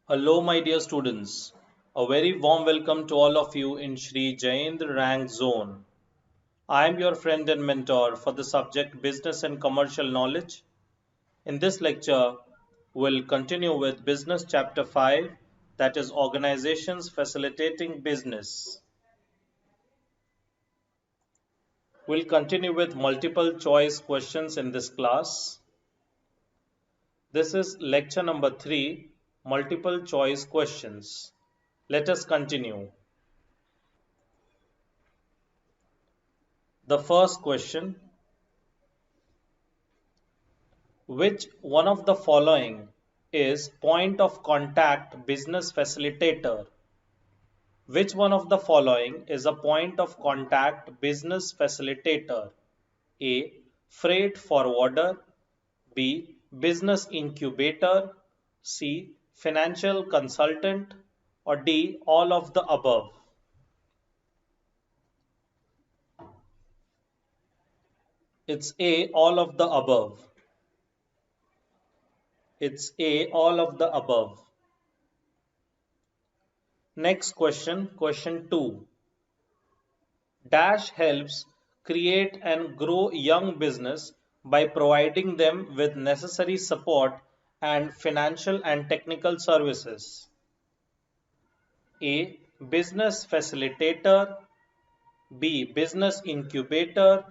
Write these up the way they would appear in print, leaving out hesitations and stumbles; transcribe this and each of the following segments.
Hello, my dear students. A very warm welcome to all of you in Shri Jayendra Rank Zone. I am your friend and mentor for the subject Business and Commercial Knowledge. In this lecture, we'll continue with Business Chapter 5, that is Organizations Facilitating Business. We'll continue with multiple choice questions in this class. This is lecture number 3, multiple choice questions. Let us continue. The first question: which one of the following is point of contact business facilitator? Which one of the following is a point of contact business facilitator? A. Freight forwarder. B. Business incubator. C. Financial consultant. Or D. All of the above. It's A. All of the above. It's A. All of the above. Next question, question 2. Dash helps create and grow young business by providing them with necessary support and financial and technical services. A. Business facilitator. B. Business incubator.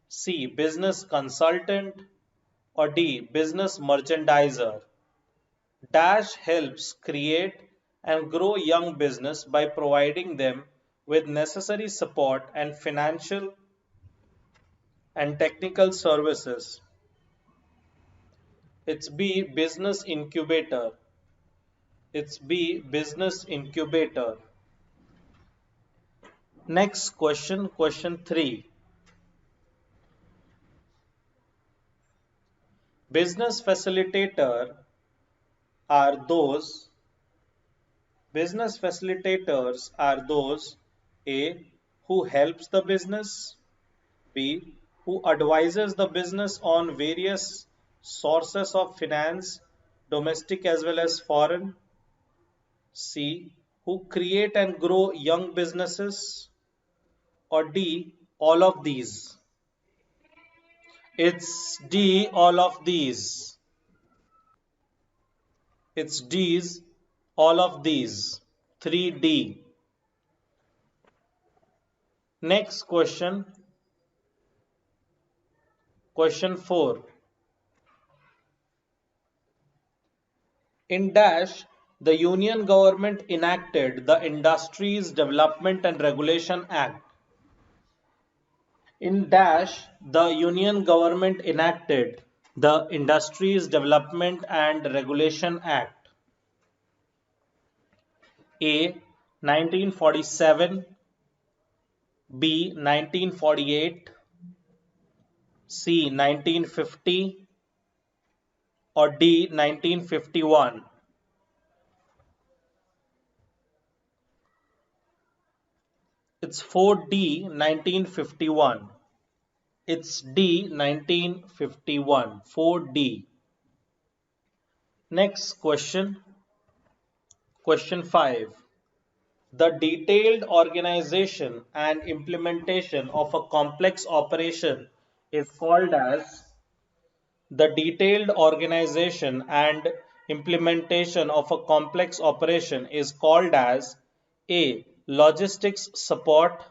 C. Business consultant. Or D. Business merchandiser. Dash helps create and grow young business by providing them with necessary support and financial and technical services. It's B. Business incubator. It's B. Business incubator. Next question, question 3. Business facilitator are those Business facilitators are those: A. Who helps the business. B. Who advises the business on various sources of finance, domestic as well as foreign. C. Who create and grow young businesses. Or D. All of these. It's D. All of these. It's D's. All of these. 3D. Next question. Question 4. In Dash, the Union government enacted the Industries Development and Regulation Act. In Dash, the Union government enacted the Industries Development and Regulation Act. A. 1947. B. 1948. C. 1950. Or D. 1951. It's 4D. 1951. It's D. 1951. 4D. Next question. Question 5. The detailed organization and implementation of a complex operation is called as The detailed organization and implementation of a complex operation is called as A. Logistics support.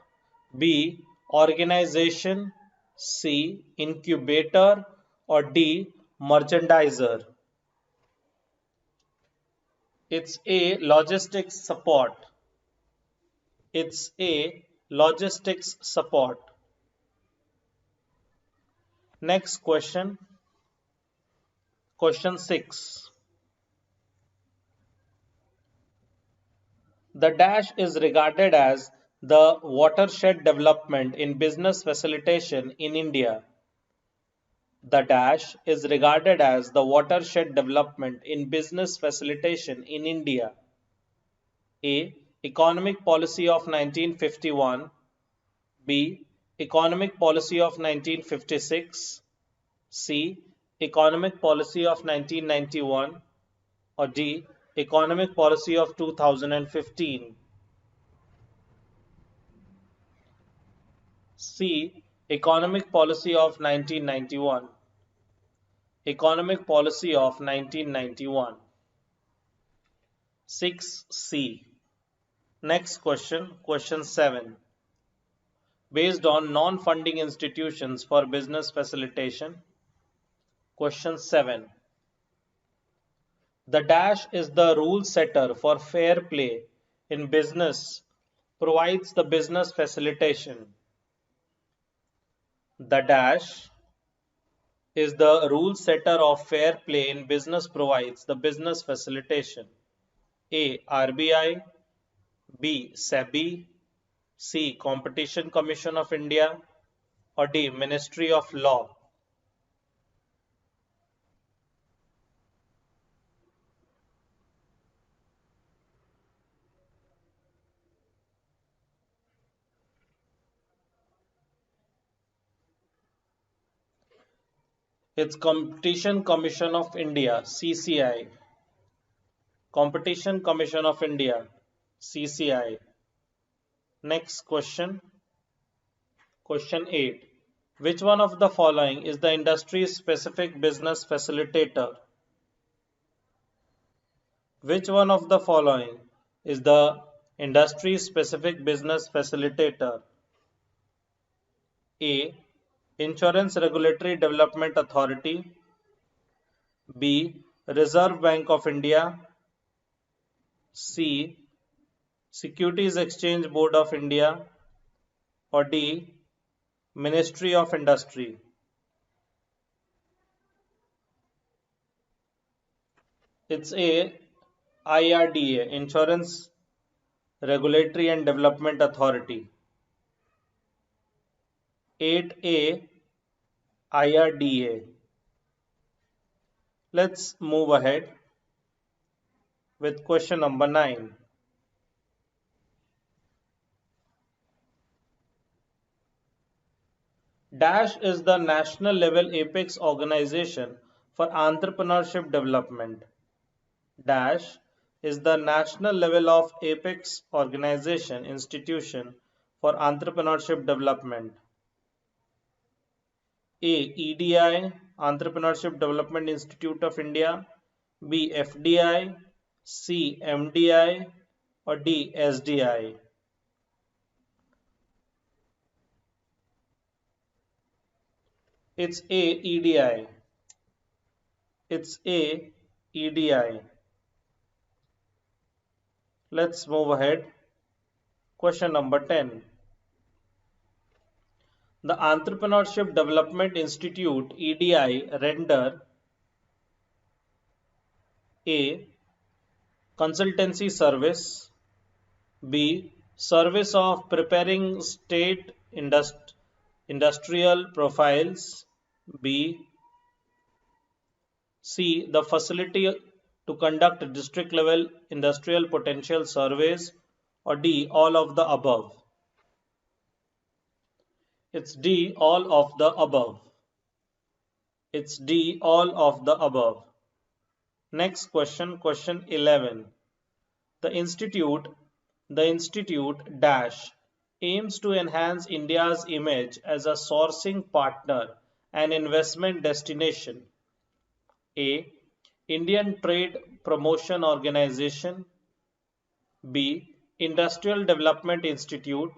B. Organization. C. Incubator. Or D. Merchandiser. It's A. Logistics support. It's A. Logistics support. Next question. Question 6. The Dash is regarded as the watershed development in business facilitation in India. The Dash is regarded as the watershed development in business facilitation in India. A. Economic policy of 1951. B. Economic policy of 1956. C. Economic policy of 1991. Or D. Economic policy of 2015. C. Economic policy of 1991. Economic policy of 1991. 6C. Next question, question 7. Based on non-funding institutions for business facilitation. Question 7. The dash is the rule setter for fair play in business, provides the business facilitation. The dash is the rule setter of fair play in business, provides the business facilitation. A. RBI, B. SEBI, C. Competition Commission of India, or D. Ministry of Law. It's Competition Commission of India, CCI. Competition Commission of India, CCI. Next question, question 8. Which one of the following is the industry specific business facilitator? Which one of the following is the industry specific business facilitator? A. Insurance Regulatory Development Authority, B. Reserve Bank of India, C. Securities Exchange Board of India, or D. Ministry of Industry. It's A. IRDA, Insurance Regulatory and Development Authority. 8A, IRDA. Let's move ahead with question number 9. Dash is the national level apex organization for entrepreneurship development. Dash is the national level of apex organization institution for entrepreneurship development. A. EDI, Entrepreneurship Development Institute of India, B. FDI, C. MDI, or D. SDI. It's A. EDI. It's A. EDI. Let's move ahead. Question number 10. The Entrepreneurship Development Institute EDI render A. Consultancy service, B. Service of preparing state industrial profiles, B. C. The facility to conduct district level industrial potential surveys, or D. All of the above. It's D. All of the above. It's D. All of the above. Next question, question 11. The institute dash aims to enhance India's image as a sourcing partner and investment destination. A. Indian Trade Promotion Organization, B. Industrial Development Institute,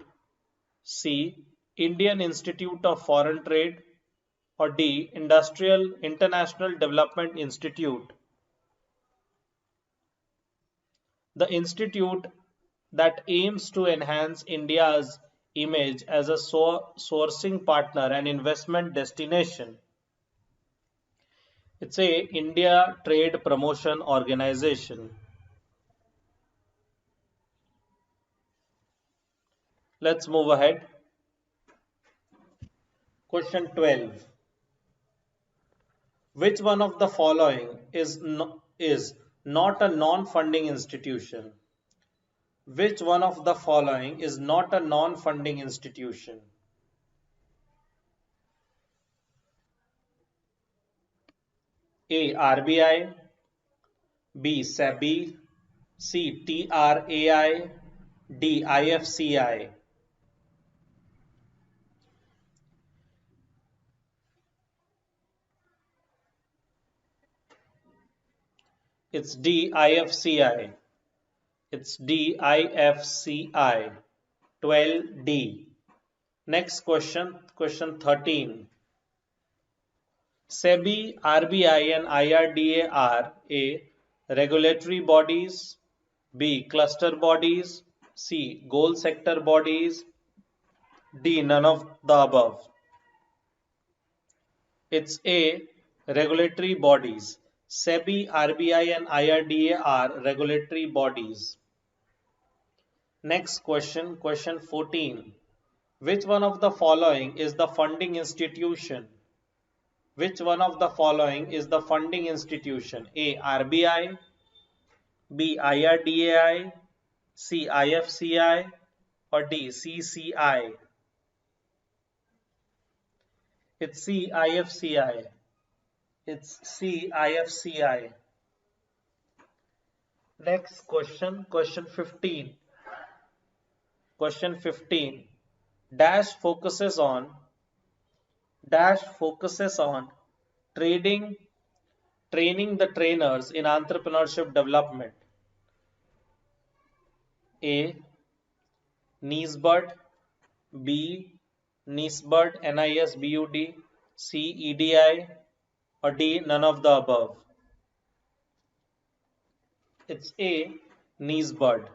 C. Indian Institute of Foreign Trade, or D. Industrial International Development Institute. The institute that aims to enhance India's image as a sourcing partner and investment destination. It's a India Trade Promotion Organization. Let's move ahead. Question 12. Which one of the following is not a non-funding institution? Which one of the following is not a non-funding institution? A. RBI, B. SEBI, C. TRAI, D. IFCI. It's D. IFCI. It's D. IFCI. 12D. Next question, question 13. SEBI, RBI and IRDA are A. Regulatory bodies, B. Cluster bodies, C. Goal sector bodies, D. None of the above. It's A. Regulatory bodies. SEBI, RBI and IRDA are regulatory bodies. Next question, question 14. Which one of the following is the funding institution? Which one of the following is the funding institution? A. RBI, B. IRDAI, C. IFCI or D. CCI? It's C. IFCI. It's C. IFCI. Next question, question 15. Question 15. Dash focuses on trading, training the trainers in entrepreneurship development. A. NISBUD, B. NISBUD, NISBUD, C. EDI or D. None of the above. It's A. NISBUD.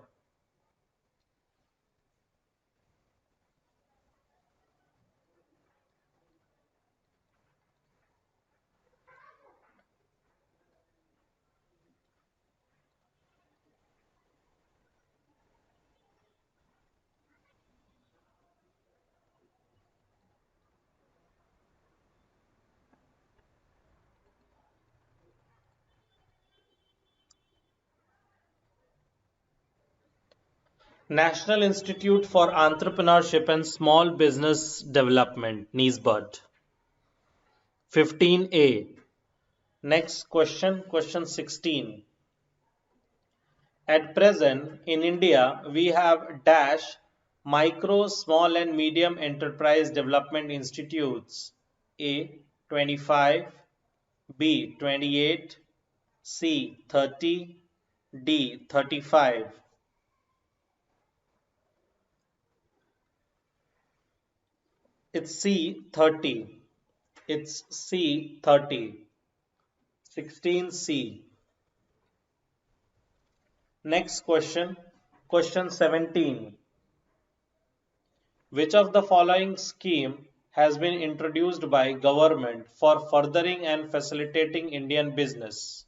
National Institute for Entrepreneurship and Small Business Development, NISBUD. 15A. Next question, question 16. At present, in India, we have dash micro, small and medium enterprise development institutes. A. 25, B. 28, C. 30, D. 35. It's C. 30. It's C. 30. 16C. Next question, question 17. Which of the following scheme has been introduced by government for furthering and facilitating Indian business?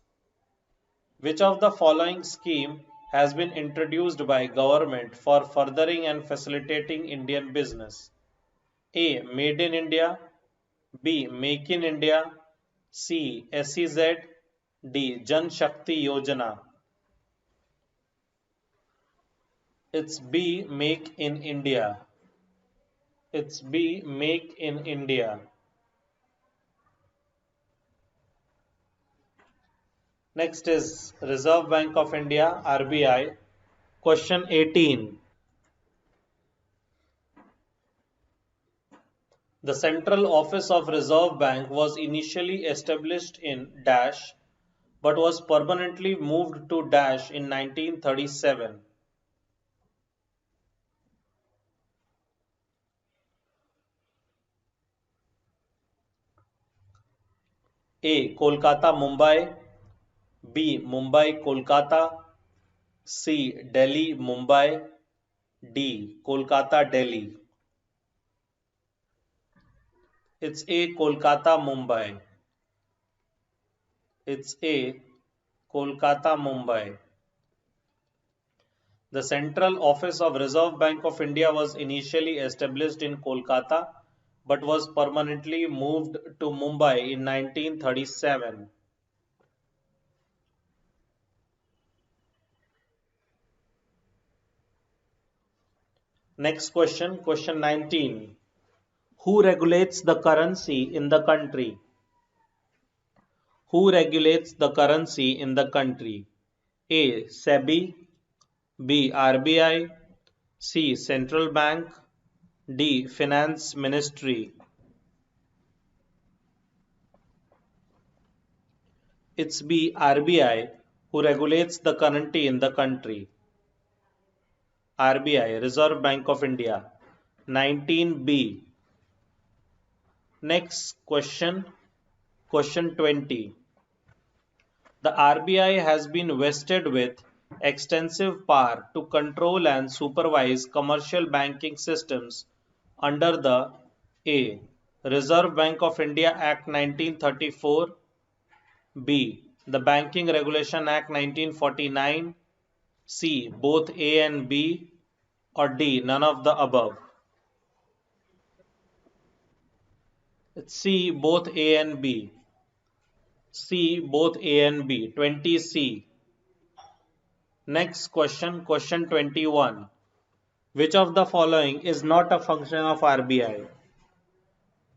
Which of the following scheme has been introduced by government for furthering and facilitating Indian business? A. Made in India, B. Make in India, C. SEZ, D. Jan Shakti Yojana. It's B. Make in India. It's B. Make in India. Next is Reserve Bank of India, RBI. Question 18. The Central Office of Reserve Bank was initially established in dash but was permanently moved to dash in 1937. A. Kolkata, Mumbai, B. Mumbai, Kolkata, C. Delhi, Mumbai, D. Kolkata, Delhi. It's A. Kolkata, Mumbai. It's A. Kolkata, Mumbai. The Central Office of Reserve Bank of India was initially established in Kolkata but was permanently moved to Mumbai in 1937. Next question, question 19. Who regulates the currency in the country? Who regulates the currency in the country? A. SEBI, B. RBI, C. Central Bank, D. Finance Ministry. It's B. RBI who regulates the currency in the country. RBI, Reserve Bank of India. 19B. Next question, question 20. The RBI has been vested with extensive power to control and supervise commercial banking systems under the A. Reserve Bank of India Act 1934, B. The Banking Regulation Act 1949, C. Both A and B, or D. None of the above. It's C. Both A and B. C. Both A and B. 20C. Next question, question 21. Which of the following is not a function of RBI?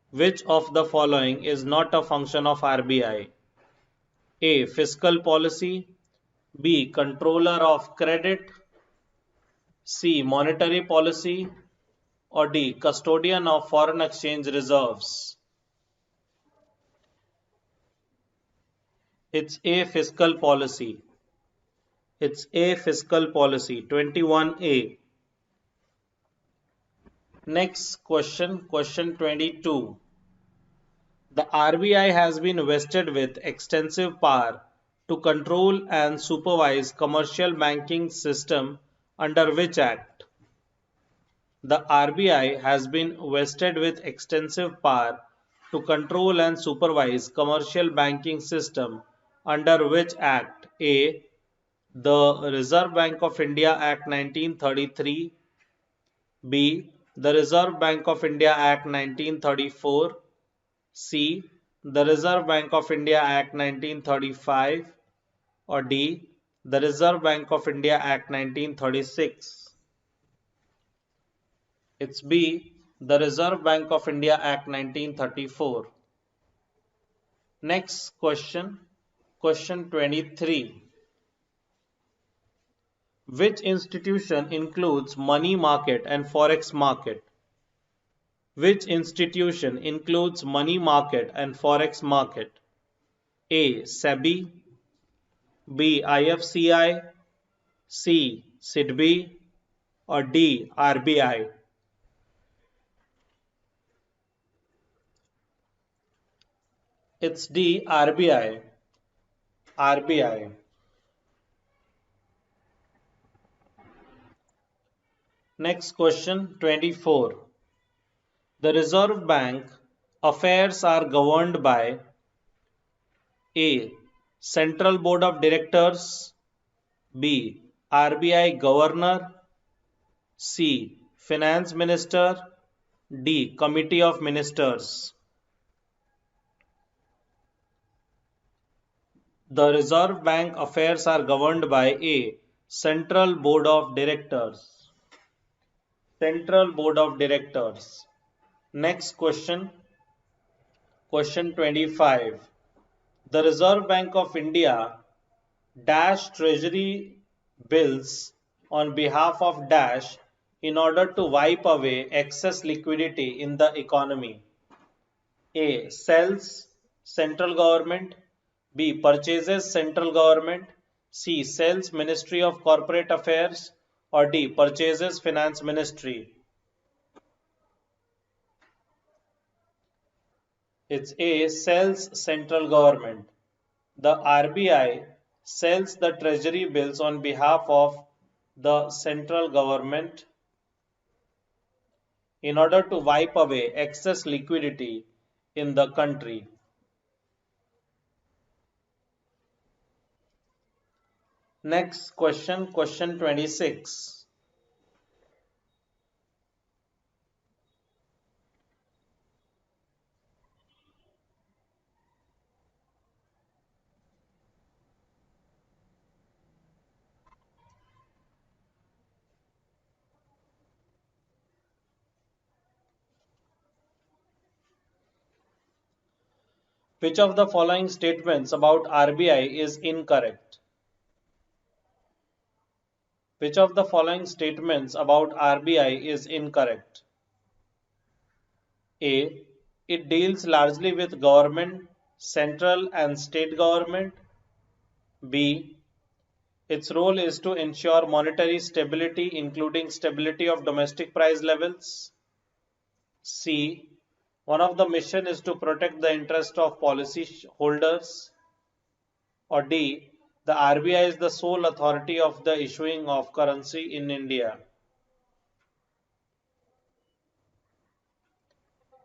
Which of the following is not a function of RBI? A. Fiscal policy, B. Controller of credit, C. Monetary policy, or D. Custodian of foreign exchange reserves. It's A. Fiscal policy. It's A. Fiscal policy. 21A. Next question, question 22. The RBI has been vested with extensive power to control and supervise commercial banking system under which act? The RBI has been vested with extensive power to control and supervise commercial banking system under which act? A. The Reserve Bank of India Act 1933, B. The Reserve Bank of India Act 1934, C. The Reserve Bank of India Act 1935, or D. The Reserve Bank of India Act 1936. It's B. The Reserve Bank of India Act 1934. Next question, question 23. Which institution includes money market and forex market? Which institution includes money market and forex market? A. SEBI, B. IFCI, C. SIDBI, or D. RBI? It's D. RBI. RBI. Next question, 24. The Reserve Bank affairs are governed by A. Central Board of Directors, B. RBI Governor, C. Finance Minister, D. Committee of Ministers. The Reserve Bank affairs are governed by A. Central Board of Directors. Central Board of Directors. Next question, question 25. The Reserve Bank of India dash treasury bills on behalf of dash in order to wipe away excess liquidity in the economy. A. Sells central government, B. Purchases central government, C. Sells Ministry of Corporate Affairs, or D. Purchases Finance Ministry. It's A. Sells central government. The RBI sells the treasury bills on behalf of the central government in order to wipe away excess liquidity in the country. Next question, question 26. Which of the following statements about RBI is incorrect? Which of the following statements about RBI is incorrect? A. It deals largely with government, central and state government. B. Its role is to ensure monetary stability, including stability of domestic price levels. C. One of the mission is to protect the interest of policy holders. Or D. The RBI is the sole authority of the issuing of currency in India.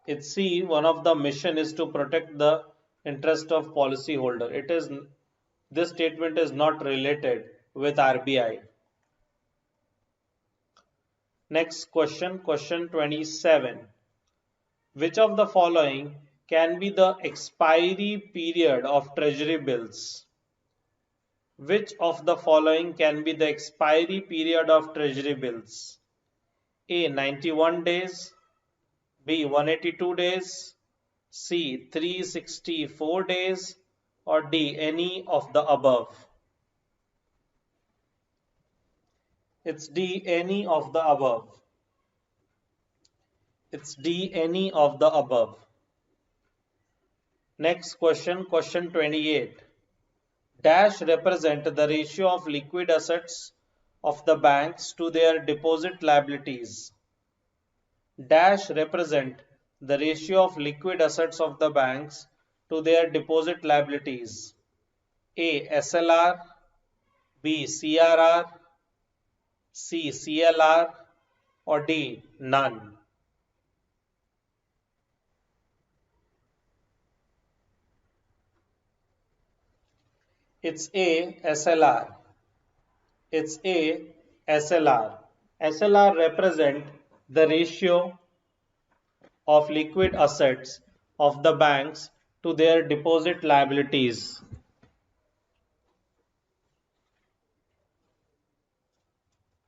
It's C. One of the mission is to protect the interest of policy holder. This statement is not related with RBI. Next question, question 27. Which of the following can be the expiry period of treasury bills? Which of the following can be the expiry period of treasury bills? A. 91 days, B. 182 days, C. 364 days, or D. Any of the above. It's D. Any of the above. It's D. Any of the above. Next question, question 28. Dash represent the ratio of liquid assets of the banks to their deposit liabilities. Dash represent the ratio of liquid assets of the banks to their deposit liabilities. A. SLR, B. CRR, C. CLR, or D. None. It's A. SLR. It's A. SLR. SLR represent the ratio of liquid assets of the banks to their deposit liabilities.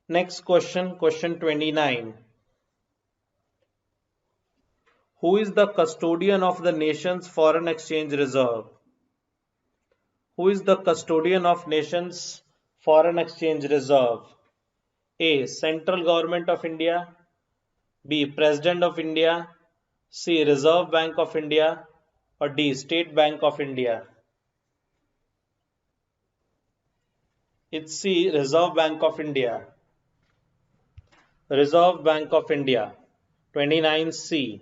Next question, question 29. Who is the custodian of the nation's foreign exchange reserve? Who is the custodian of nation's foreign exchange reserve? A. Central Government of India, B. President of India, C. Reserve Bank of India, or D. State Bank of India. It's C. Reserve Bank of India. Reserve Bank of India. 29C.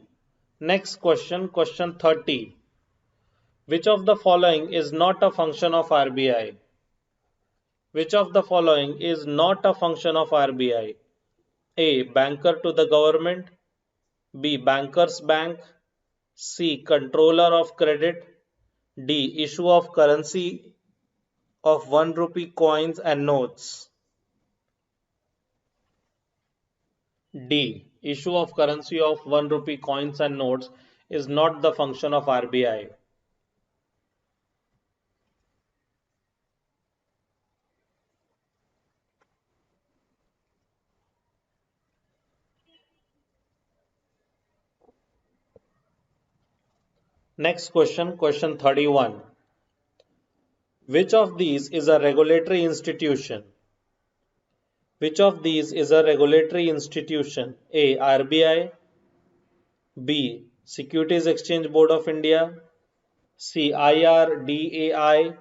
Next question, question 30. Which of the following is not a function of RBI? Which of the following is not a function of RBI? A. Banker to the government, B. Bankers Bank, C. Controller of credit, D. Issue of currency of 1 rupee coins and notes. D. Issue of currency of 1 rupee coins and notes is not the function of RBI. Next question, question 31. Which of these is a regulatory institution? Which of these is a regulatory institution? A. RBI, B. Securities Exchange Board of India, C. IRDAI,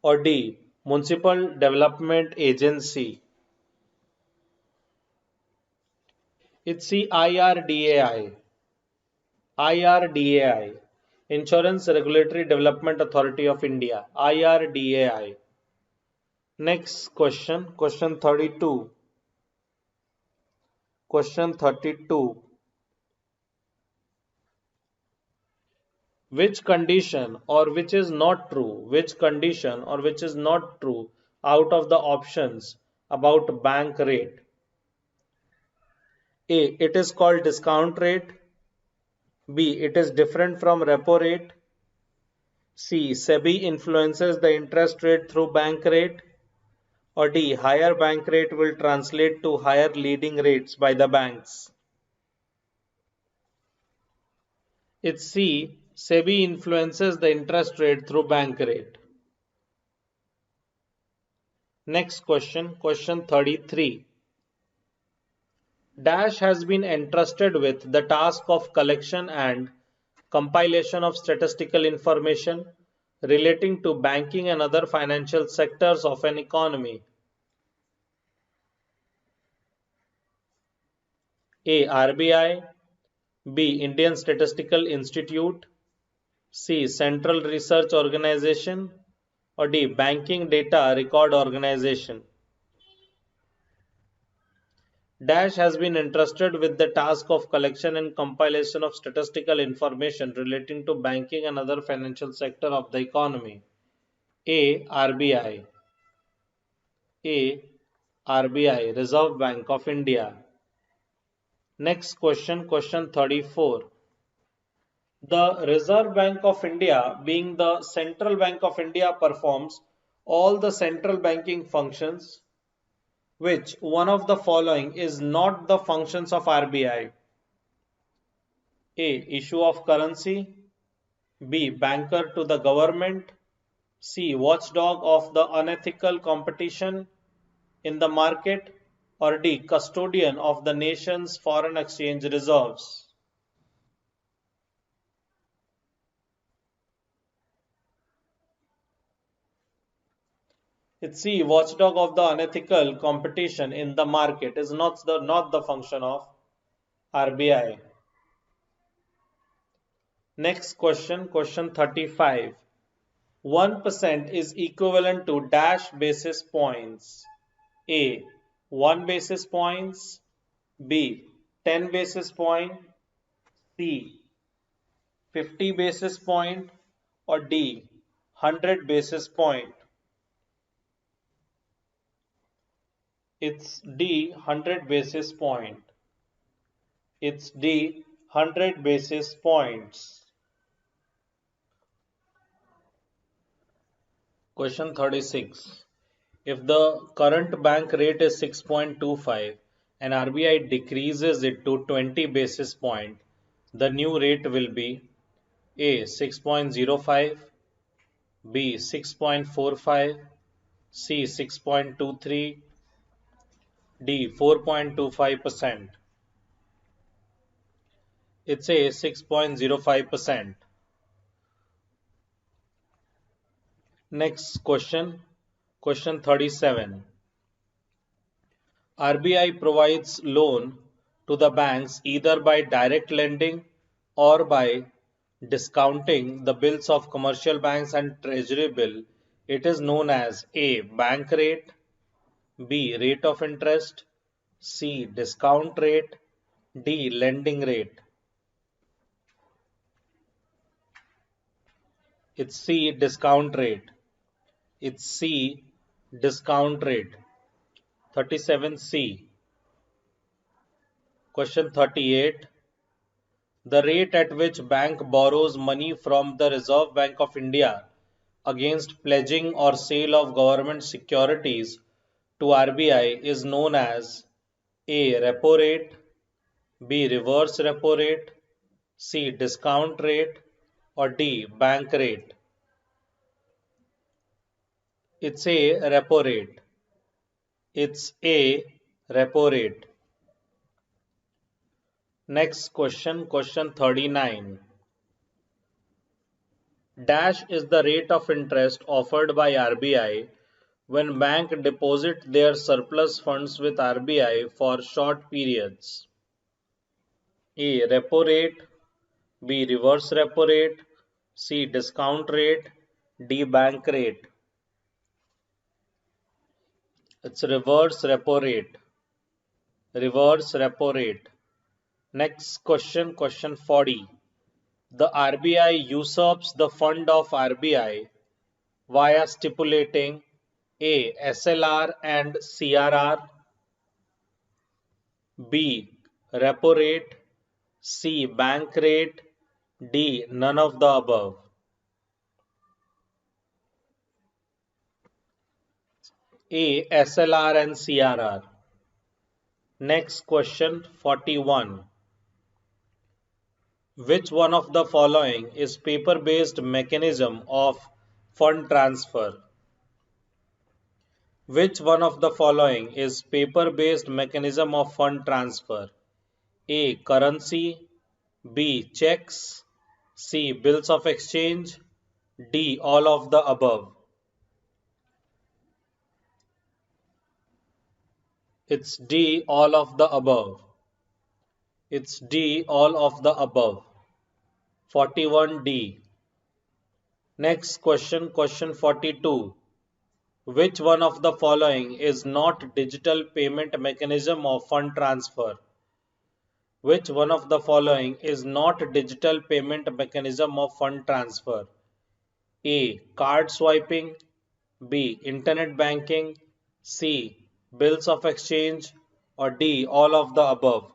or D. Municipal Development Agency. It's C. IRDAI. IRDAI. Insurance Regulatory Development Authority of India. IRDAI. Next question, question 32. Question 32. Which condition or which is not true? Which condition or which is not true out of the options about bank rate? A. It is called discount rate. B. It is different from repo rate. C. SEBI influences the interest rate through bank rate. Or D. Higher bank rate will translate to higher leading rates by the banks. It's C. SEBI influences the interest rate through bank rate. Next question, question 33. Dash has been entrusted with the task of collection and compilation of statistical information relating to banking and other financial sectors of an economy. A. RBI, B. Indian Statistical Institute, C. Central Research Organization, or D. Banking Data Record Organization. Dash has been entrusted with the task of collection and compilation of statistical information relating to banking and other financial sector of the economy. A. RBI. A. RBI, Reserve Bank of India. Next question, question 34. The Reserve Bank of India, being the Central Bank of India, performs all the central banking functions. Which one of the following is not the functions of RBI? A. Issue of currency. B. Banker to the government. C. Watchdog of the unethical competition in the market. Or D. Custodian of the nation's foreign exchange reserves. It's C. Watchdog of the unethical competition in the market is not the function of RBI. Next question, question 35. 1% is equivalent to dash basis points. A. 1 basis points. B. 10 basis point. C. 50 basis point. Or D. 100 basis point. It's D. 100 basis point. It's D. 100 basis points. Question 36. If the current bank rate is 6.25 and RBI decreases it to 20 basis point, the new rate will be A. 6.05, B. 6.45, C. 6.23, D. 4.25%. It's A. 6.05%. Next question, question 37. RBI provides loan to the banks either by direct lending or by discounting the bills of commercial banks and treasury bill. It is known as A. Bank rate, B. Rate of interest, C. Discount rate, D. Lending rate. It's C. Discount rate. It's C. Discount rate. 37C. Question 38. The rate at which bank borrows money from the Reserve Bank of India against pledging or sale of government securities to RBI is known as A. Repo rate, B. Reverse repo rate, C. Discount rate, or D. Bank rate. It's A. Repo rate. It's A. Repo rate. Next question, question 39. Dash is the rate of interest offered by RBI when bank deposit their surplus funds with RBI for short periods. A. Repo rate, B. Reverse repo rate, C. Discount rate, D. Bank rate. It's reverse repo rate. Reverse repo rate. Next question, question 40. The RBI usurps the fund of RBI via stipulating A. SLR and CRR, B. Repo rate, C. Bank rate, D. None of the above. A. SLR and CRR. Next question 41. Which one of the following is paper-based mechanism of fund transfer? Which one of the following is paper-based mechanism of fund transfer? A. Currency. B. Checks. C. Bills of exchange. D. All of the above. It's D. All of the above. It's D. All of the above. 41D. Next question, question 42. Which one of the following is not digital payment mechanism of fund transfer? Which one of the following is not digital payment mechanism of fund transfer? A. Card swiping. B. Internet banking. C. Bills of exchange. Or D. All of the above.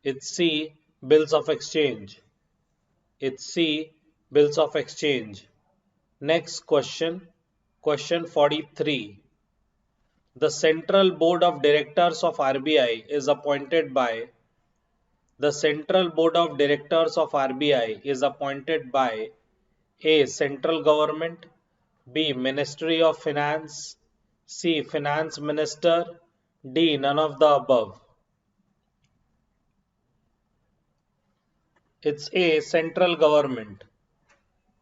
It's C. Bills of exchange. It's C. Bills of exchange. Next question. Question 43. The Central Board of Directors of RBI is appointed by The Central Board of Directors of RBI is appointed by A. Central Government. B. Ministry of Finance. C. Finance Minister. D. None of the above. It's A. Central Government.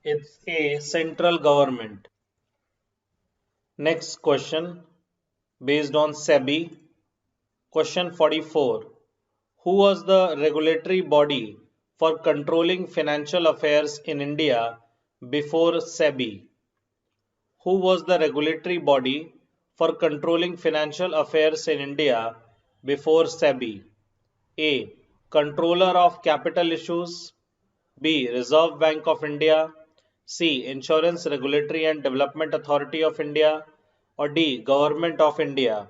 It's A. Central Government. Next question based on SEBI. Question 44. Who was the regulatory body for controlling financial affairs in India before SEBI? Who was the regulatory body for controlling financial affairs in India before SEBI? A. Controller of Capital Issues. B. Reserve Bank of India. C. Insurance Regulatory and Development Authority of India. Or D. Government of India.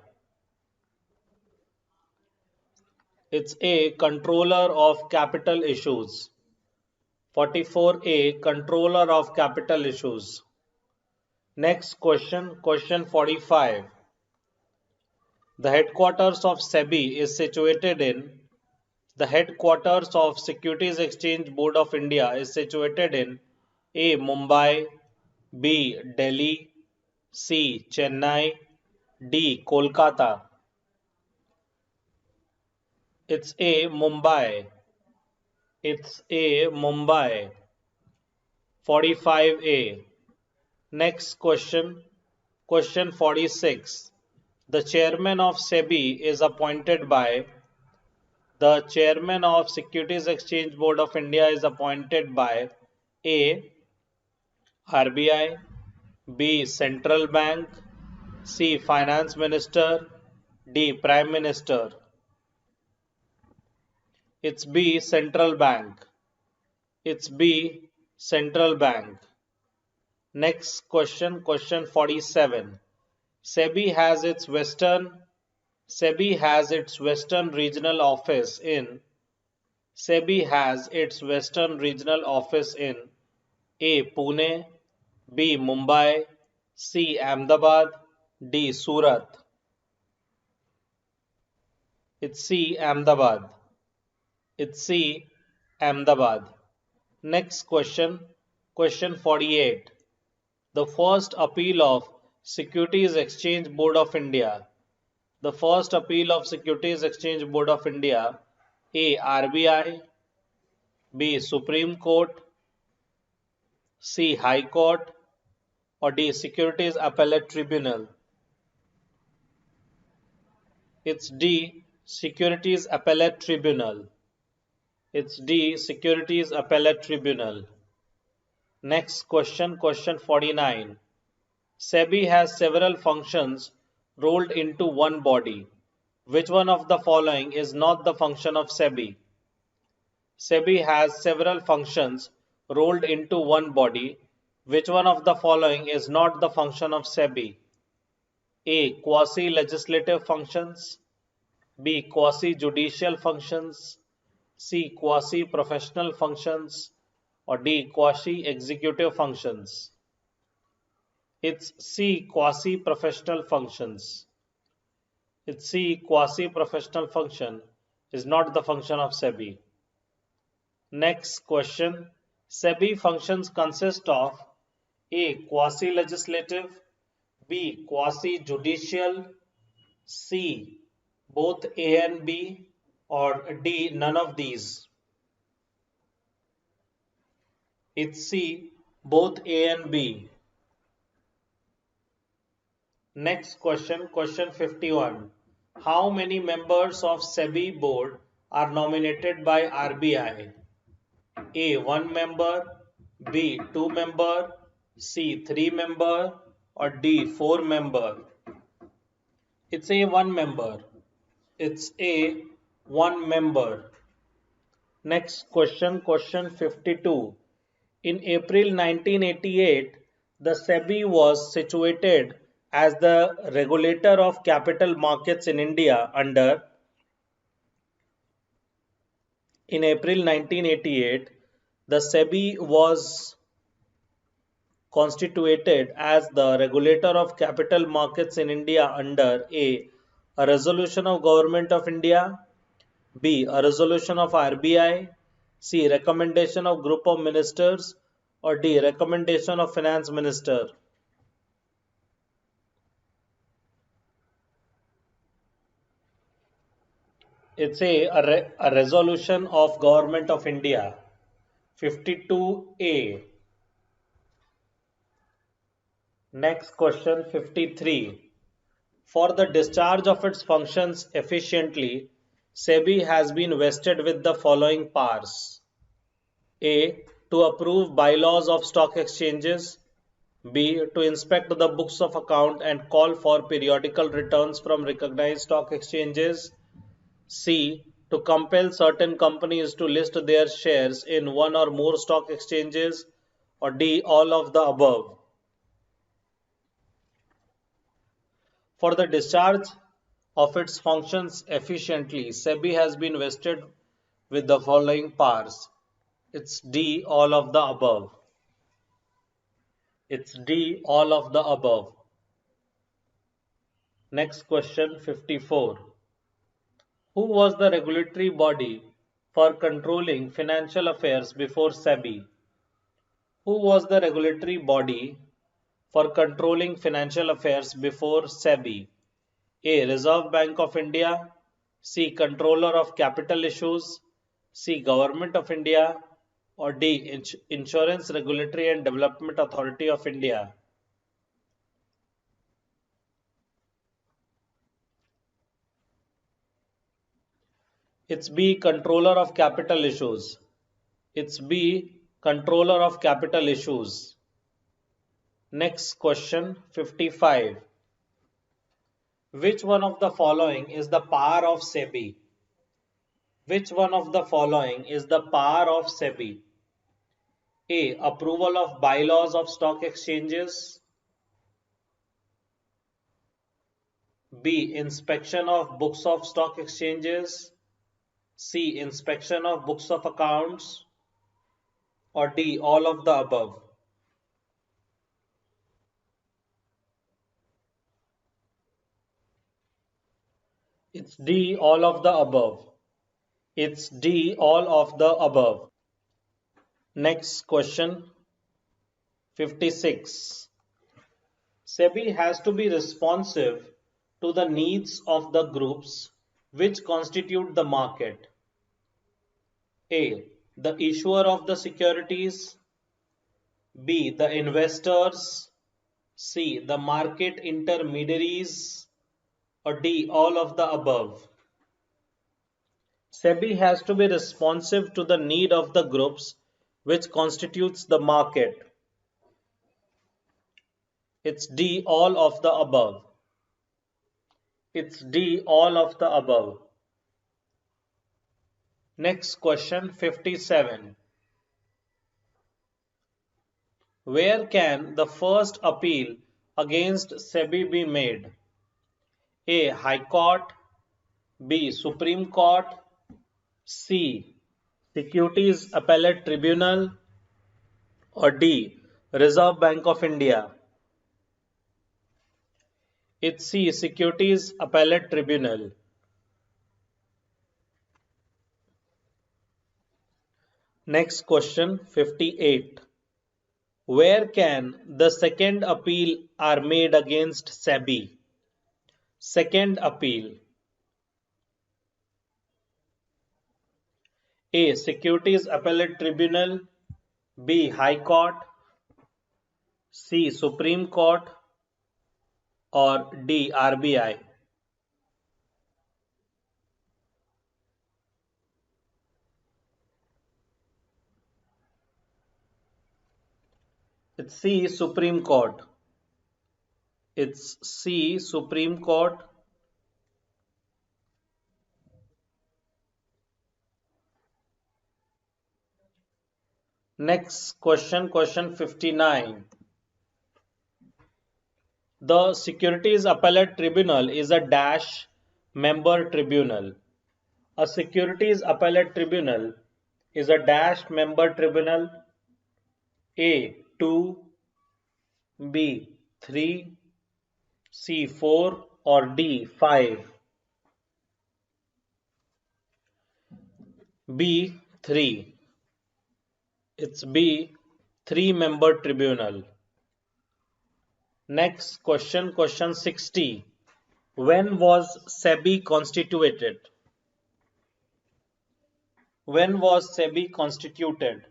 It's A. Controller of Capital Issues. 44A. Controller of Capital Issues. Next question, question 45. The headquarters of SEBI is situated in The headquarters of Securities Exchange Board of India is situated in A. Mumbai. B. Delhi. C. Chennai. D. Kolkata. It's A. Mumbai. It's A. Mumbai. 45A. Next question. Question 46. The chairman of SEBI is appointed by The chairman of Securities Exchange Board of India is appointed by A. RBI. B. Central Bank. C. Finance Minister. D. Prime Minister. It's B. Central Bank. It's B. Central Bank. Next question, question 47. SEBI has its Western regional office in SEBI has its Western regional office in A. Pune. B. Mumbai. C. Ahmedabad. D. Surat. It's C. Ahmedabad. It's C. Ahmedabad. Next question. Question 48. The first appeal of Securities Exchange Board of India. The first appeal of Securities Exchange Board of India. A. RBI. B. Supreme Court. C. High Court. Or D. Securities Appellate Tribunal. It's D. Securities Appellate Tribunal. It's D. Securities Appellate Tribunal. Next question, question 49. SEBI has several functions rolled into one body. Which one of the following is not the function of SEBI? SEBI has several functions rolled into one body. Which one of the following is not the function of SEBI? A. Quasi-legislative functions. B. Quasi-judicial functions. C. Quasi-professional functions. Or D. Quasi-executive functions. It's C. Quasi-professional functions. It's C. Quasi-professional function is not the function of SEBI. Next question. SEBI functions consist of A. Quasi-legislative. B. Quasi-judicial, C. Both A and B, or D. None of these. It's C. Both A and B. Next question, question 51. How many members of SEBI board are nominated by RBI? A. 1 member, B. 2 member, C. 3 member, or D. 4 member. It's A. 1 member. It's A. 1 member. Next question, question 52. In April 1988, the SEBI was situated as the regulator of capital markets in India under. In April 1988, the SEBI was constituted as the regulator of capital markets in India under a resolution of Government of India, B. A resolution of RBI, C. Recommendation of group of ministers, or D. Recommendation of finance minister. It's a resolution of Government of India. 52A. Next question 53. For the discharge of its functions efficiently, SEBI has been vested with the following powers. A. To approve bylaws of stock exchanges. B. To inspect the books of account and call for periodical returns from recognized stock exchanges. C. To compel certain companies to list their shares in one or more stock exchanges. Or D. All of the above. For the discharge of its functions efficiently, SEBI has been vested with the following powers. It's D. All of the above. It's D. All of the above. Next question 54. Who was the regulatory body for controlling financial affairs before SEBI? Who was the regulatory body for controlling financial affairs before SEBI? A. Reserve Bank of India, C. Controller of Capital Issues, C. Government of India, or D. Insurance Regulatory and Development Authority of India. It's B. Controller of Capital Issues. It's B. Controller of Capital Issues. Next question 55. Which one of the following is the power of SEBI? Which one of the following is the power of SEBI? A. Approval of bylaws of stock exchanges. B. Inspection of books of stock exchanges. C. Inspection of books of accounts. Or D. All of the above. It's D. All of the above. It's D. All of the above. Next question 56. SEBI has to be responsive to the needs of the groups which constitute the market. A. The issuer of the securities. B. The investors. C. The market intermediaries. Or D. All of the above. SEBI has to be responsive to the need of the groups which constitutes the market. It's D. All of the above. It's D. All of the above. Next question 57. Where can the first appeal against SEBI be made? A. High Court. B. Supreme Court. C. Securities Appellate Tribunal. Or D. Reserve Bank of India. It's C. Securities Appellate Tribunal. Next question 58. Where can the second appeal are made against SEBI? Second appeal. A. Securities Appellate Tribunal. B. High Court. C. Supreme Court. Or D. RBI. It's C. Supreme Court. It's C. Supreme Court. Next question, question 59. The Securities Appellate Tribunal is a dash member tribunal. A Securities Appellate Tribunal is a dash member tribunal. A. 2, B. 3, C. 4 or D. 5. B. 3. It's B. 3-member tribunal. Next question, question 60. When was SEBI constituted? When was SEBI constituted?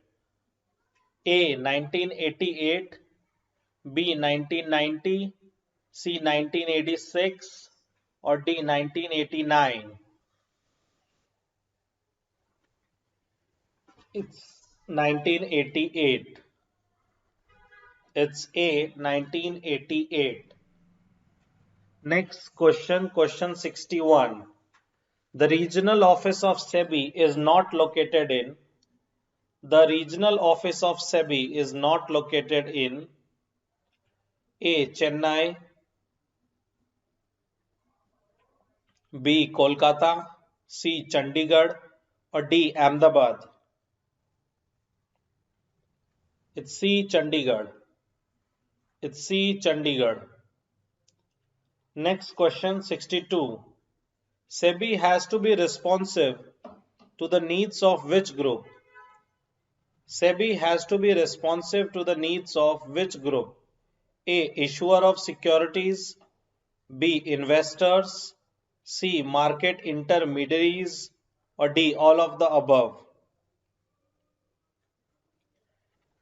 A. 1988, B. 1990, C. 1986 or D. 1989? It's 1988. It's A. 1988. Next question, question 61. The regional office of SEBI is not located in. The regional office of SEBI is not located in A. Chennai, B. Kolkata, C. Chandigarh or D. Ahmedabad. It's C. Chandigarh. It's C. Chandigarh. Next question 62. SEBI has to be responsive to the needs of which group? SEBI has to be responsive to the needs of which group? A. Issuer of securities, B. Investors, C. Market intermediaries or D. All of the above.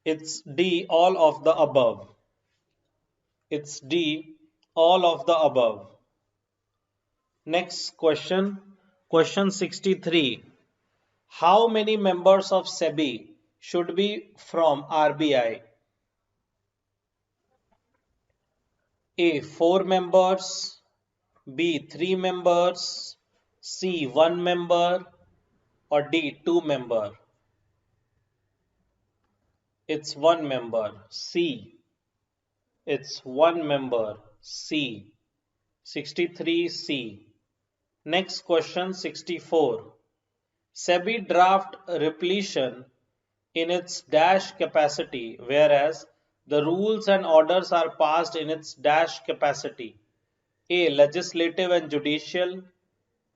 It's D. All of the above. It's D. All of the above. Next question, question 63. How many members of SEBI should be from RBI? A. 4 members, B. 3 members, C. 1 member or D. 2 member? It's 1 member, C. It's 1 member, C. 63C. Next question 64. SEBI draft repletion in its dash capacity, whereas the rules and orders are passed in its dash capacity. A. Legislative and judicial,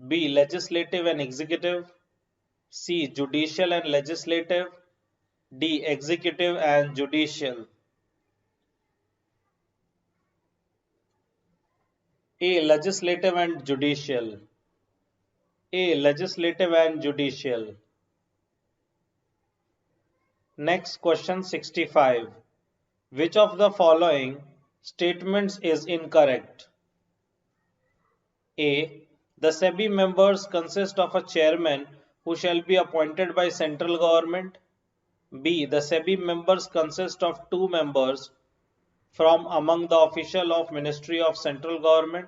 B. Legislative and executive, C. Judicial and legislative, D. Executive and judicial. A. Legislative and judicial. A. Legislative and judicial. Next question 65. Which of the following statements is incorrect? A. The SEBI members consist of a chairman who shall be appointed by central government. B. The SEBI members consist of 2 members from among the official of Ministry of Central Government.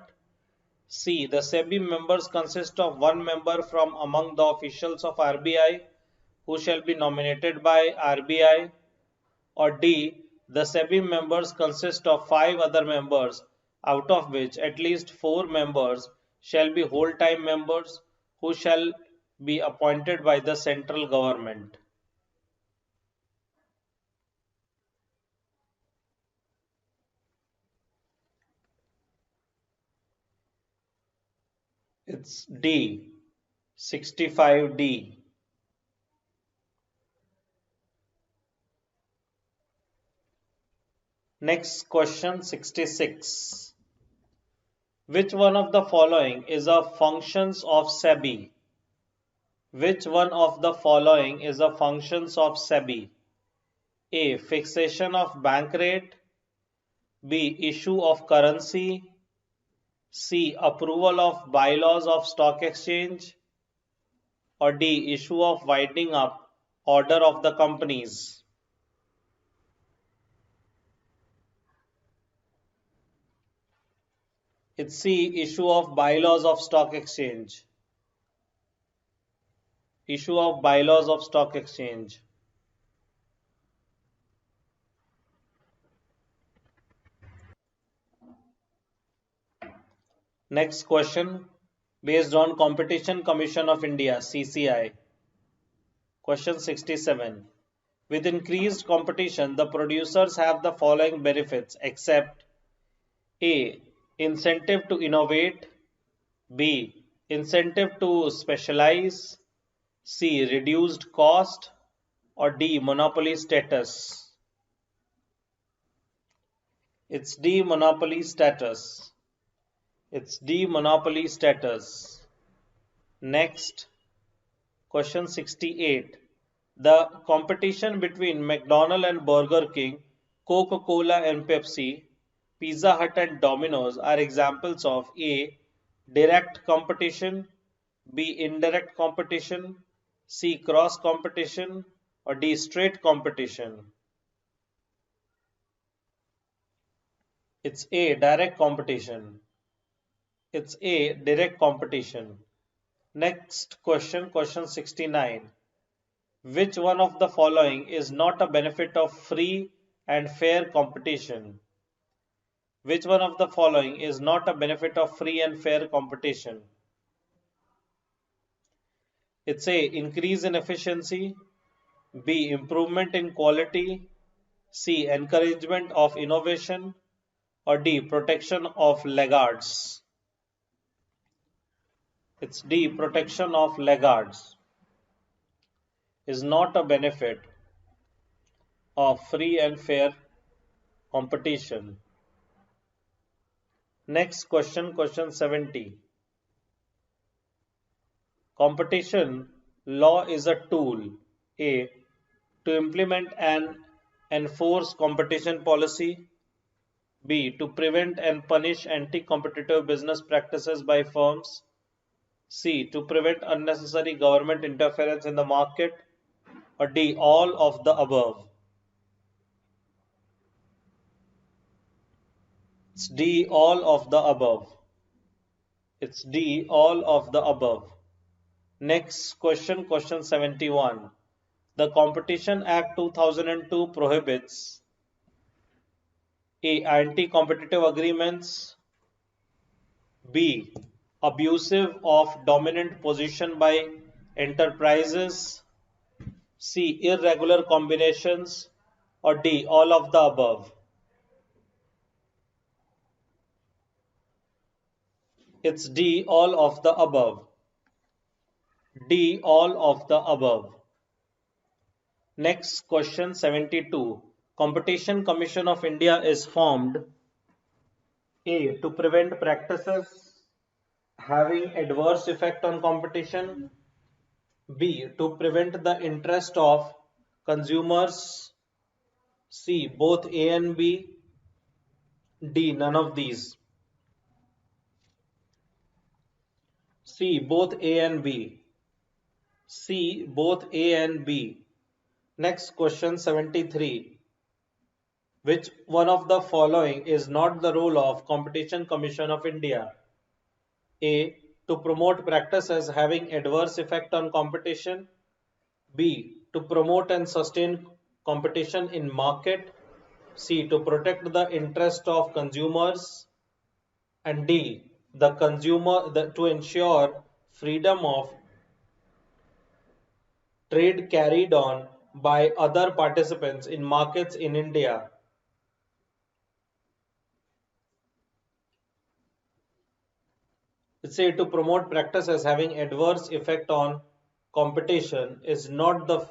C. The SEBI members consist of 1 member from among the officials of RBI who shall be nominated by RBI. Or D. The SEBI members consist of 5 other members, out of which at least 4 members shall be whole-time members who shall be appointed by the central government. It's D. 65D. Next question 66. Which one of the following is a functions of SEBI? Which one of the following is a functions of SEBI? A. Fixation of bank rate. B. Issue of currency. C. Approval of bylaws of stock exchange. Or D. Issue of winding up order of the companies. It's C. Issue of bylaws of stock exchange. Issue of bylaws of stock exchange. Next question based on Competition Commission of India CCI. Question 67. With increased competition, the producers have the following benefits except A. Incentive to innovate. B. Incentive to specialize. C. Reduced cost. Or D. Monopoly status. It's D. Monopoly status. It's D. Monopoly status. Next, question 68. The competition between McDonald's and Burger King, Coca-Cola and Pepsi, Pizza Hut and Domino's are examples of A. Direct competition, B. Indirect competition, C. Cross competition, or D. Straight competition. It's A. Direct competition. It's A. Direct competition. Next question, question 69. Which one of the following is not a benefit of free and fair competition? Which one of the following is not a benefit of free and fair competition? It's A. Increase in efficiency. B. Improvement in quality. C. Encouragement of innovation. Or D. Protection of laggards. It's D. Protection of laggards. Is not a benefit of free and fair competition. Next question, question 70. Competition law is a tool A. To implement and enforce competition policy. B. To prevent and punish anti-competitive business practices by firms. C. To prevent unnecessary government interference in the market. Or D. All of the above. It's D. All of the above. It's D. All of the above. Next question, question 71. The Competition Act 2002 prohibits A. Anti-competitive agreements. B. Abusive of dominant position by enterprises. C. Irregular combinations. Or D. All of the above. It's D. All of the above. D. All of the above. Next question 72. Competition Commission of India is formed A. To prevent practices having adverse effect on competition. B. To prevent the interest of consumers. C. Both A and B. D. None of these. C. Both A and B. C. Both A and B. Next question 73. Which one of the following is not the role of Competition Commission of India? A. To promote practices having adverse effect on competition. B. To promote and sustain competition in market. C. To protect the interest of consumers. And D. To ensure freedom of trade carried on by other participants in markets in India. Say to promote practices having adverse effect on competition is not the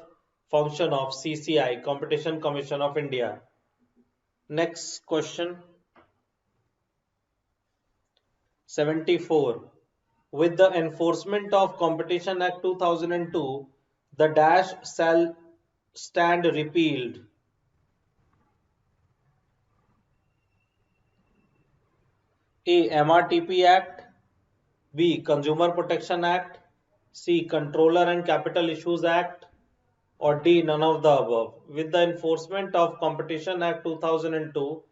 function of CCI, Competition Commission of India. Next question 74. With the Enforcement of Competition Act 2002, the dash shall stand repealed. A. MRTP Act. B. Consumer Protection Act. C. Controller and Capital Issues Act. Or D. None of the above. With the Enforcement of Competition Act 2002,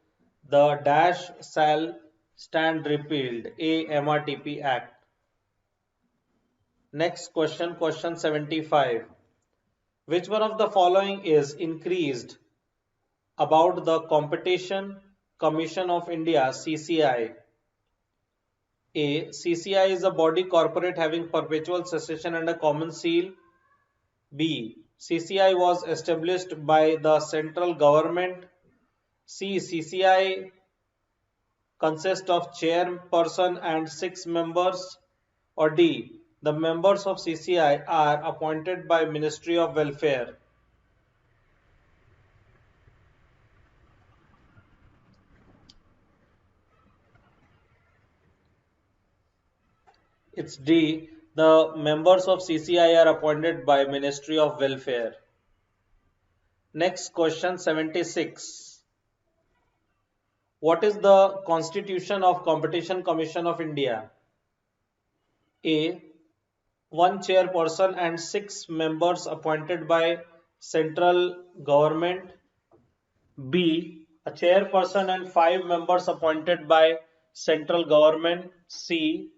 the dash shall stand repealed. A. MRTP Act. Next question, question 75. Which one of the following is increased about the Competition Commission of India (CCI)? A. CCI is a body corporate having perpetual succession and a common seal. B. CCI was established by the central government. C. CCI consists of chairperson and 6 members. Or D. The members of CCI are appointed by Ministry of Welfare. It's D. The members of CCI are appointed by Ministry of Welfare. Next question 76. What is the Constitution of Competition Commission of India? A. One chairperson and 6 members appointed by central government. B. A chairperson and 5 members appointed by central government. C.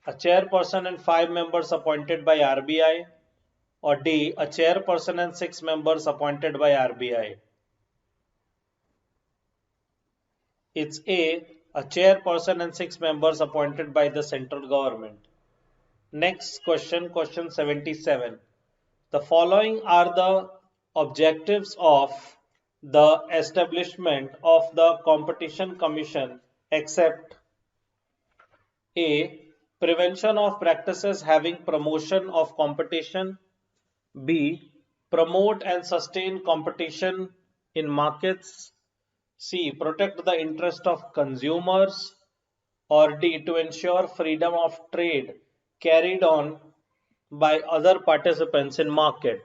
A chairperson and 5 members appointed by RBI. Or D. A chairperson and 6 members appointed by RBI. It's A chairperson and 6 members appointed by the central government. Next question, question 77. The following are the objectives of the establishment of the Competition Commission except A. Prevention of practices having promotion of competition. B. Promote and sustain competition in markets. C. Protect the interest of consumers. Or D. To ensure freedom of trade carried on by other participants in market.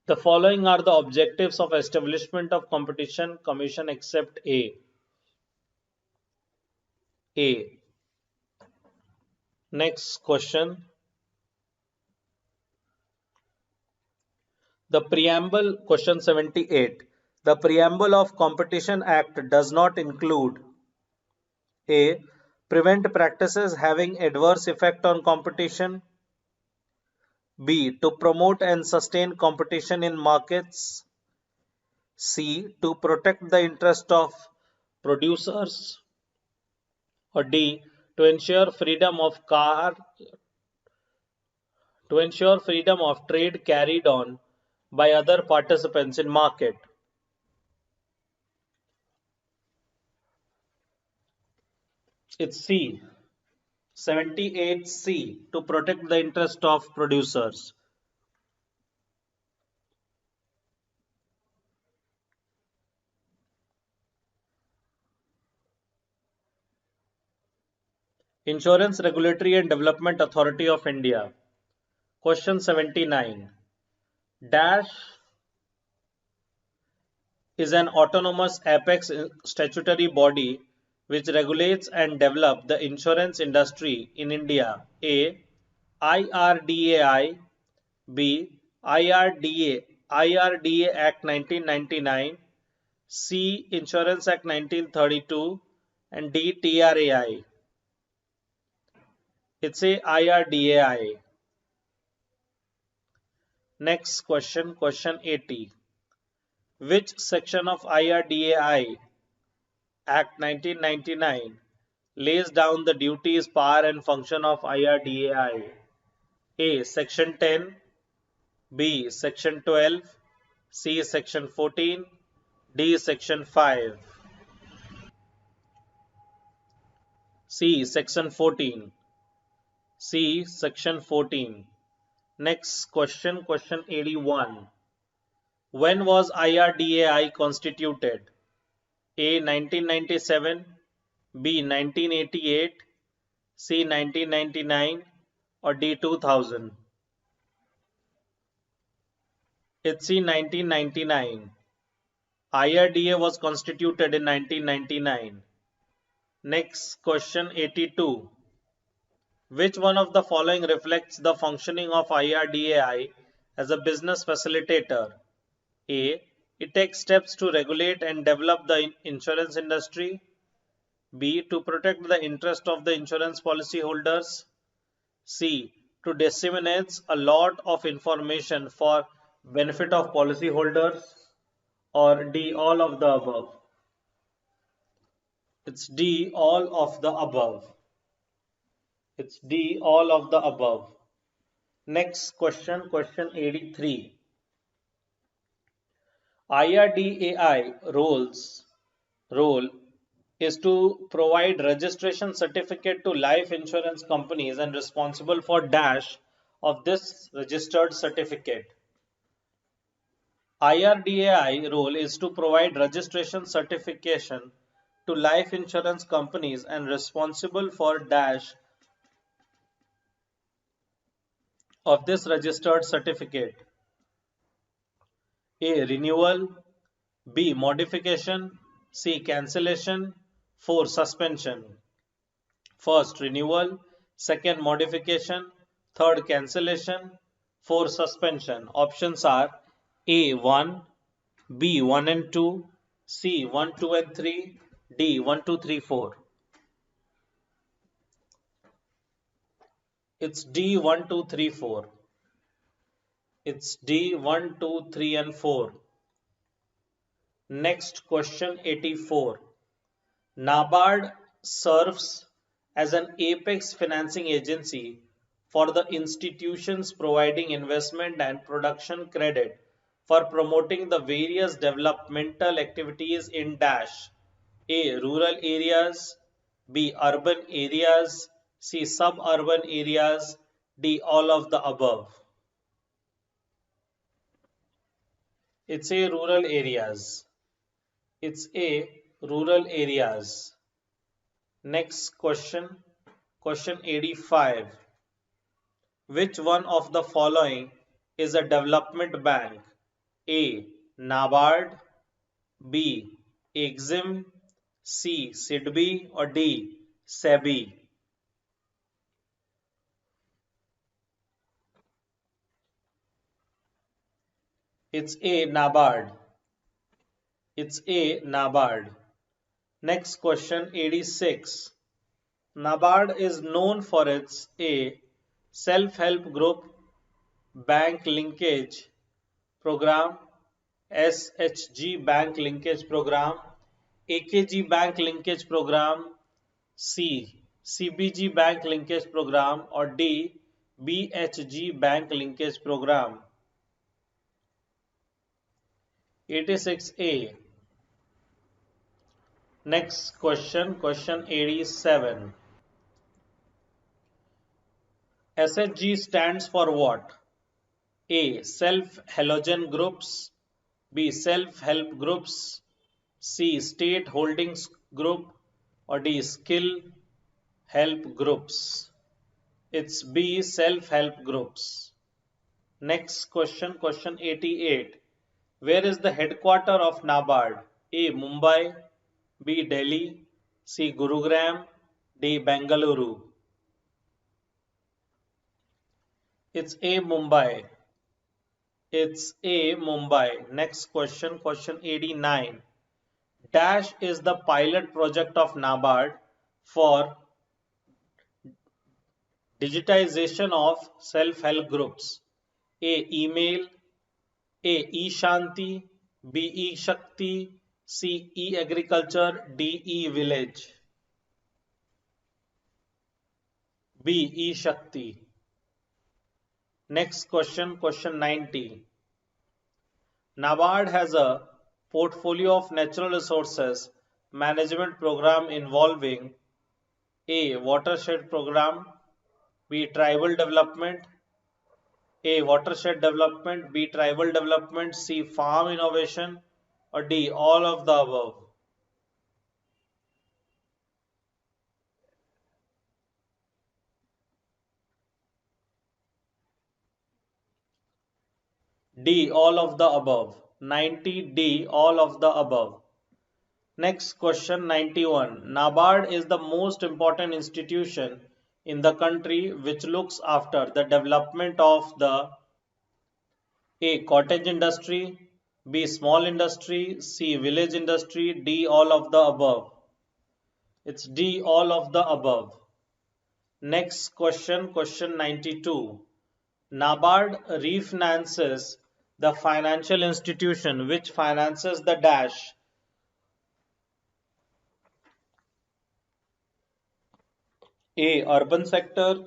The following are the objectives of establishment of competition commission except A. A. Next question. The preamble, question 78. The preamble of Competition Act does not include A. Prevent practices having adverse effect on competition. B. To promote and sustain competition in markets. C. To protect the interest of producers. Or D. To ensure freedom of trade carried on by other participants in market. It's C. 78C. To protect the interest of producers. Insurance Regulatory and Development Authority of India. Question 79. Dash is an autonomous apex statutory body which regulates and develops the insurance industry in India. A. IRDAI. B. IRDA Act 1999. C. Insurance Act 1932. And D. TRAI. It's a IRDAI. Next question, question 80. Which section of IRDAI Act 1999 lays down the duties, power and function of IRDAI? A. Section 10. B. Section 12. C. Section 14. D. Section 5. C. Section 14. C. Section 14. Next question, question 81. When was IRDAI constituted? A. 1997, B. 1988, C. 1999, or D. 2000? It's C. 1999. IRDA was constituted in 1999. Next question 82. Which one of the following reflects the functioning of IRDAI as a business facilitator? A. It takes steps to regulate and develop the insurance industry. B. To protect the interest of the insurance policyholders. C. To disseminate a lot of information for benefit of policyholders. Or D. All of the above. It's D. All of the above. It's D. All of the above. Next question, question 83. IRDAI role is to provide registration certificate to life insurance companies and responsible for dash of this registered certificate. IRDAI role is to provide registration certification to life insurance companies and responsible for dash of this registered certificate. A. Renewal, B. Modification, C. Cancellation, 4. Suspension. First, renewal, second, modification, third, cancellation, 4. Suspension. Options are A. 1, B. 1 and 2, C. 1, 2 and 3, D. 1, 2, 3, 4. It's D. 1, 2, 3, 4. It's D. 1, 2, 3 and 4. Next question 84. NABARD serves as an apex financing agency for the institutions providing investment and production credit for promoting the various developmental activities in dash A. Rural areas, B. Urban areas, C. Suburban areas, D. All of the above. It's A. Rural areas. It's A. Rural areas. Next question, question 85. Which one of the following is a development bank? A. NABARD, B. EXIM, C. SIDBI, or D. SEBI? It's A. NABARD. It's A. NABARD. Next question 86. NABARD is known for its A. Self-help group bank linkage program, SHG bank linkage program, AKG bank linkage program, C. CBG bank linkage program, or D. BHG bank linkage program. 86A. Next question, question 87. SHG stands for what? A. Self-halogen groups, B. Self-help groups, C. State holdings group, or D. Skill help groups. It's B. Self-help groups. Next question, question 88. Where is the headquarter of NABARD? A. Mumbai, B. Delhi, C. Gurugram, D. Bengaluru. It's A. Mumbai. It's A. Mumbai. Next question, question 89. Dash is the pilot project of NABARD for digitization of self-help groups. A. Email, A. E-Shanti, B. E-Shakti, C. E-Agriculture, D. E-Village. B. E-Shakti. Next question, question 90. NABARD has a portfolio of natural resources management program involving A. Watershed program, B. Tribal development, A. Watershed development, B. Tribal development, C. Farm innovation, or D. All of the above. D. All of the above. 90. D. All of the above. Next question 91. NABARD is the most important institution in the country which looks after the development of the A. Cottage industry, B. Small industry, C. Village industry, D. All of the above. It's D. All of the above. Next question, question 92. NABARD refinances the financial institution which finances the dash. A. Urban sector,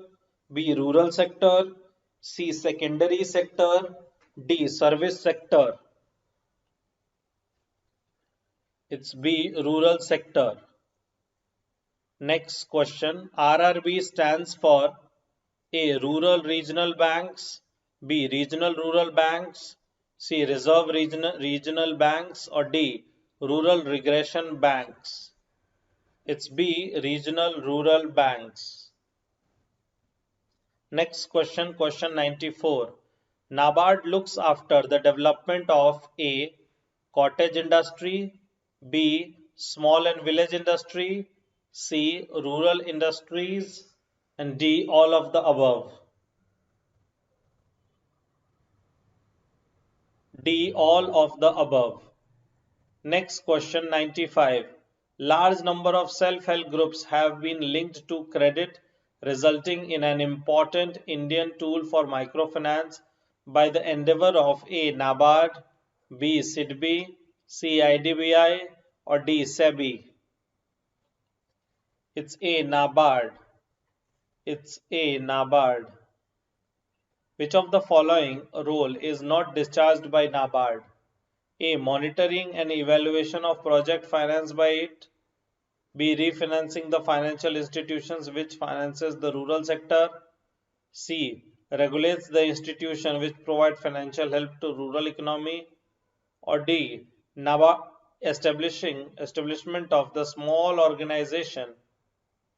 B. Rural sector, C. Secondary sector, D. Service sector. It's B. Rural sector. Next question. RRB stands for A. Rural Regional Banks, B. Regional Rural Banks, C. Reserve Regional Banks, or D. Rural Regression Banks. It's B. Regional Rural Banks. Next question, question 94. NABARD looks after the development of A. Cottage industry, B. Small and village industry, C. Rural industries, and D. All of the above. D. All of the above. Next question 95. Large number of self-help groups have been linked to credit, resulting in an important Indian tool for microfinance by the endeavor of A. NABARD, B. SIDBI, C. IDBI, or D. SEBI. It's A. NABARD. It's A. NABARD. Which of the following role is not discharged by NABARD? A. Monitoring and evaluation of project financed by it. B. Refinancing the financial institutions which finances the rural sector. C. Regulates the institution which provide financial help to rural economy. Or D. NABARD establishment of the small organization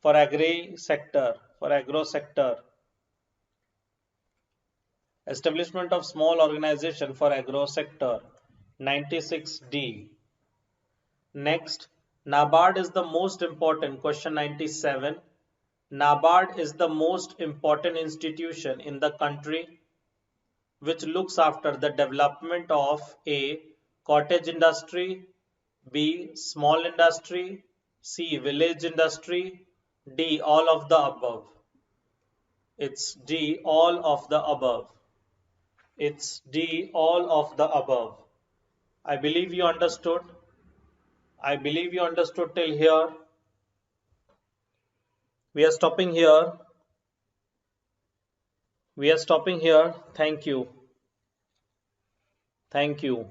for agri sector, for agro sector. Establishment of small organization for agro sector. 96D. Next, NABARD is the most important, question 97. NABARD is the most important institution in the country which looks after the development of A. Cottage industry, B. Small industry, C. Village industry, D. All of the above. It's D. All of the above. It's D. All of the above. I believe you understood. I believe you understood till here. We are stopping here. We are stopping here. Thank you. Thank you.